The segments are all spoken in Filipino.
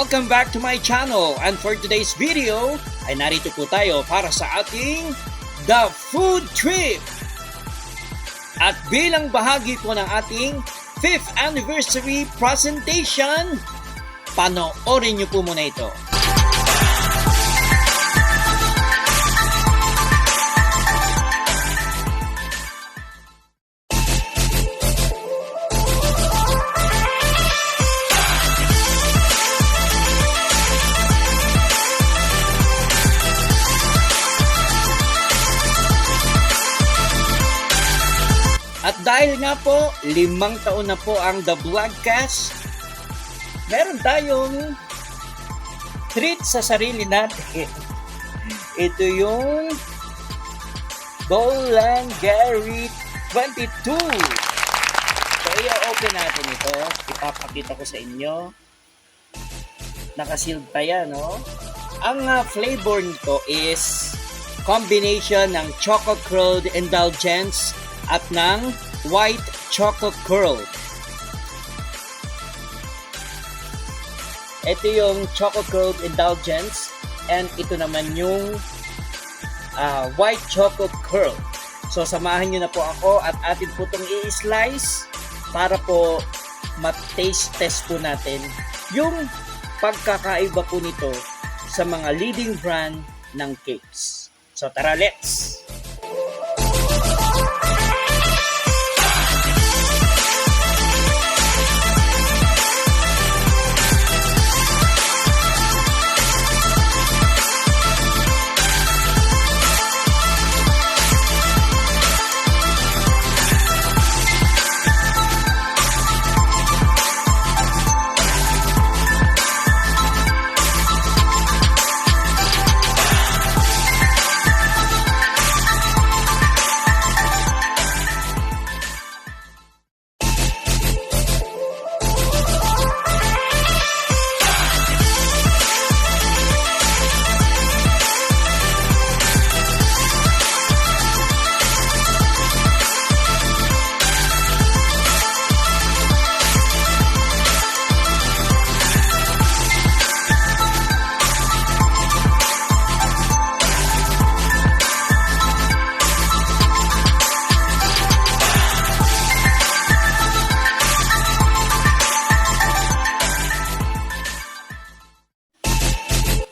Welcome back to my channel, and for today's video ay narito po tayo para sa ating The Food Trip. At bilang bahagi po ng ating 5th anniversary presentation, panoorin niyo po muna ito. At dahil nga po, 5 taon na po ang The Vlogcast, meron tayong treat sa sarili natin. Ito yung Bolan Gary 22. So, i-open natin ito. Ipapakita ko sa inyo. Nakasealed pa yan, no? Ang flavor nito is combination ng Choco Curled Indulgence at ng White Choco Curl. Ito yung Choco Curled Indulgence and ito naman yung White Choco Curl. So samahan nyo na po ako at atin po itong i-slice para po mat-taste test po natin yung pagkakaiba po nito sa mga leading brand ng cakes. So tara, let's!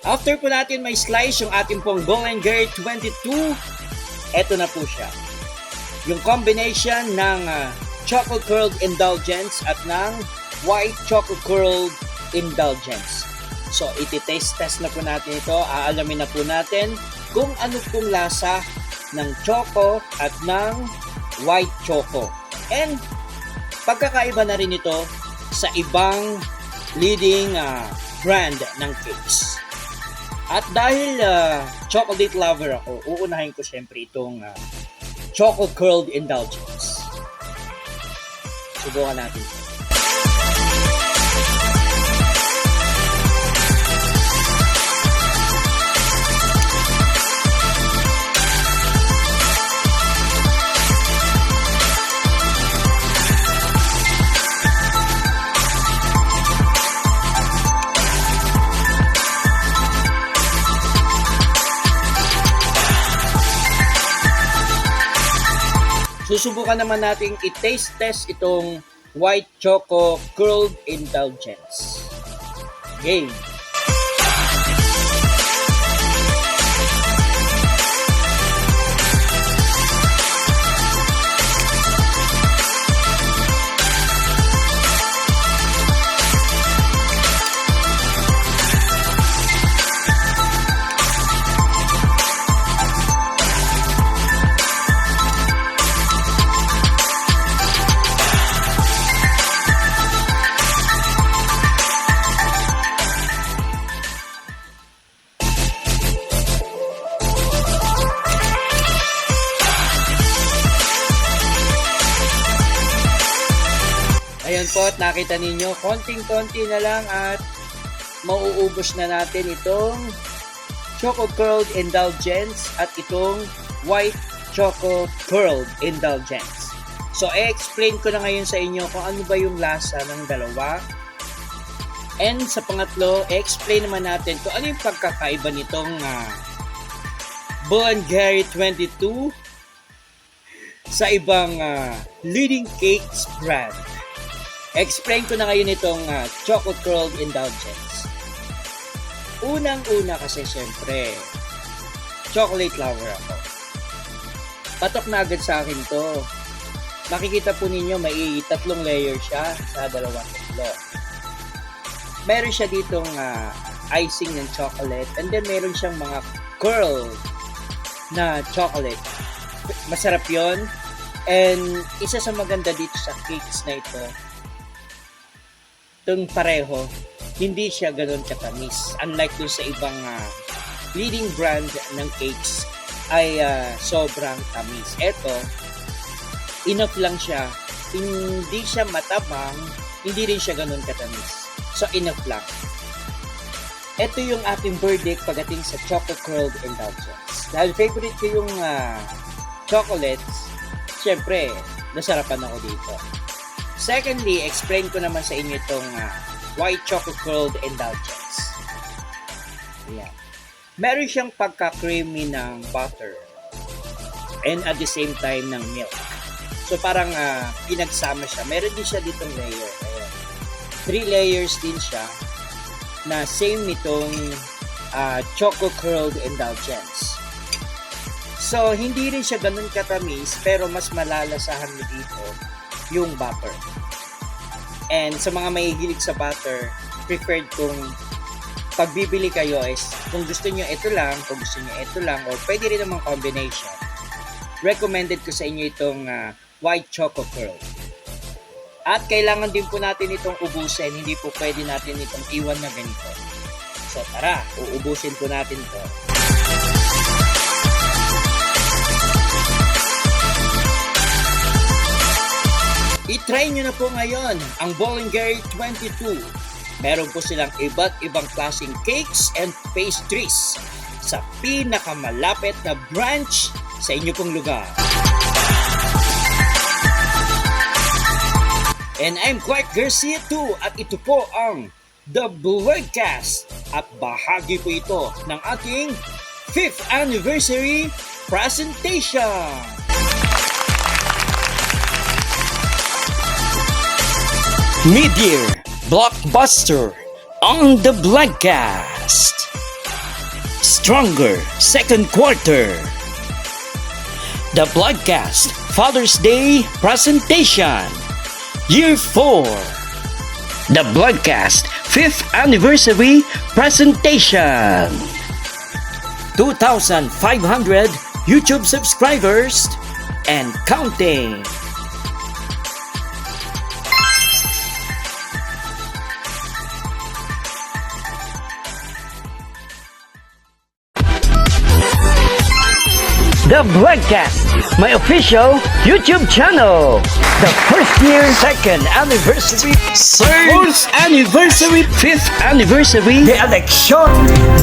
After po natin may slice yung ating pong Bolan Gary 22, eto na po siya. Yung combination ng Choco Curled Indulgence at ng White Choco Curled Indulgence. So, iti-taste test na po natin ito. Aalamin na po natin kung ano pong lasa ng Choco at ng White Choco. And, pagkakaiba na rin ito sa ibang leading brand ng cakes. At dahil chocolate lover ako, uunahin ko syempre itong Choco Curled Indulgence. Subukan natin. Susubukan naman natin i-taste test itong White Choco Curled Indulgence. Game! Ayan po, at nakita ninyo, konting-konti na lang at mauubos na natin itong Choco Curled Indulgence at itong White Choco Curled Indulgence. So, i-explain ko na ngayon sa inyo kung ano ba yung lasa ng dalawa. And sa pangatlo, explain naman natin kung ano yung pagkakaiba nitong Bull & Gary 22 sa ibang leading cakes brand. Explain ko na ngayon itong Chocolate Curled Indulgence. Unang-una kasi syempre, chocolate lover ako. Patok na agad sa akin to. Makikita po ninyo may 3 layer siya sa 2 tatlo. Meron siya ditong icing ng chocolate and then meron siyang mga curl na chocolate. Masarap yon. And isa sa maganda dito sa cakes na ito, itong pareho, hindi siya ganun katamis. Unlike dun sa ibang leading brand ng cakes ay sobrang tamis. Ito, enough lang siya. Hindi siya matabang, hindi rin siya ganun katamis. So, enough lang. Ito yung ating verdict pagdating sa Chocolate Curled Indulgence. Dahil favorite ko yung chocolates, syempre, nasarapan ako dito. Secondly, explain ko naman sa inyo itong White Chocolate Curled Indulgence. Ayan. Meron siyang pagka-creamy ng butter and at the same time ng milk. So, parang pinagsama siya. Meron din siya ditong layer. Ayan. 3 layers din siya na same nitong Choco Curled Indulgence. So, hindi rin siya ganun katamis pero mas malalasahan mo dito yung butter. And sa mga mahihilig sa butter, preferred kung pagbibili kayo is kung gusto nyo ito lang, kung gusto nyo ito lang, o pwede rin namang combination. Recommended ko sa inyo itong White Choco Curl. At kailangan din po natin itong ubusin. Hindi po pwede natin itong iwan na ganito. So tara, uubusin po natin ito. I-try nyo na po ngayon ang Bull & Gary 22. Meron po silang iba't ibang klaseng cakes and pastries sa pinakamalapit na branch sa inyo pong lugar. And I'm Clark Garcia too, at ito po ang The Blogcast at bahagi po ito ng ating 5th anniversary presentation. Mid-year blockbuster on The Blogcast. Stronger second quarter. The Blogcast Father's Day presentation. Year 4. The Blogcast 5th Anniversary Presentation. 2,500 YouTube subscribers and counting. The Blogcast, my official YouTube channel. The first year, second anniversary, third, fourth anniversary, fifth anniversary, the election,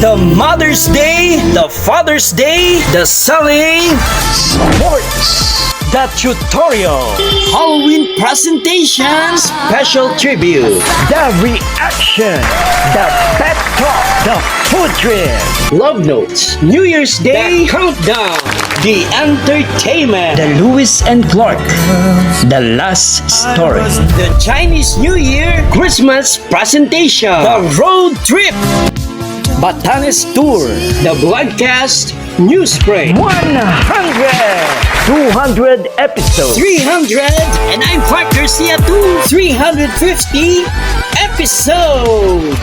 the Mother's Day, the Father's Day, the selling, sports, the tutorial, Halloween presentation, special tribute, the reaction, the pet talk, the food trip, love notes, New Year's Day, the countdown, the entertainment, the Lewis and Clark, the last story, the Chinese New Year, Christmas presentation, the road trip, Batanes tour, the Blogcast New Spring, 100, 200 episodes, 300, and I'm Clark Garcia too, 350 episodes.